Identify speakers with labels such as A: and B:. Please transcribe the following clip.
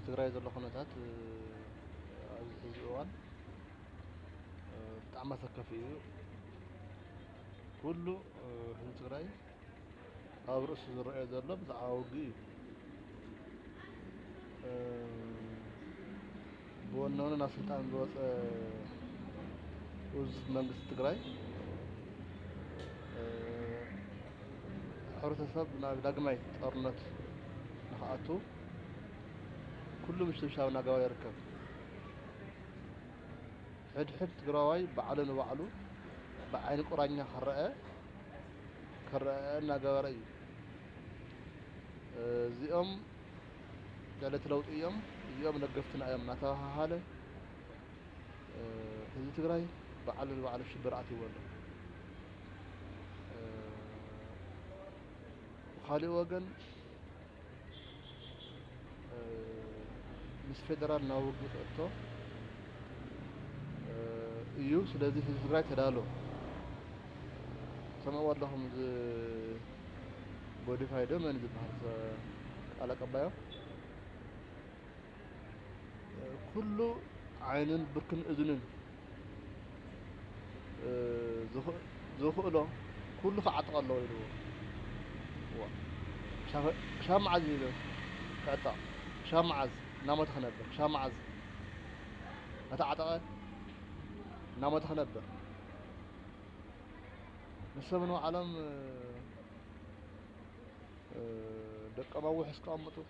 A: ትግራይ ዘሎ ኩነታት ኣብዚ ሕዚ እዋን ብጣዕሚ ኣሰካፊ እዩ ኩሉ ህዝቢ ትግራይ ኣብ ርእሱ ዝረአዮ ዘሎ ብዛዕባ ውግእ እዩ ብወነኑ ናብ ስልጣን ዝወፀ ውዙፍ መንግስቲ ትግራይ ሕብረተሰብ ናብ ዳግማይ ጦርነት ንኽኣቱ ኩሉ ምሽብሻብ እናገበረ ይርከብ ሕድሕድ ትግራዋይ ባዕሉ ንባዕሉ ብዓይኒ ቁራኛ ክረአ እናገበረ እዩ እዚኦም ጀለቲ ለውጢ እዮም እዚኦም ደገፍትና እዮም እናተባሃለ ህዝቢ ትግራይ ባዕሉ ንባዕሉ ሽብር ኣትይዎ ኣሎ ብኻሊእ ወገን ምስ ፌደራል ናብ ውግእ ክእቶ እዩ ስለዚ ህዝቢ ትግራይ ተዳሎ ሰምዕዎ ኣለኹም ቦዲፋይዶ መን ዝበሃል ቃል ኣቀባዮም ኩሉ ዓይንን ብርክን እዝንን ዝኽእሎ ኩሉ ክዓጥቕ ኣለዎ ኢልዎ ክሳብ መዓዝ ኢሉ ክዕጠቕ ክሳብ መዓዝ እናሞተ ክነብር ክሳብ መዓዝ እናተዓጠቐ እናሞተ ክነብር ንሶም ንባዕሎም ደቀም ኣውሕስ ክቕመጡ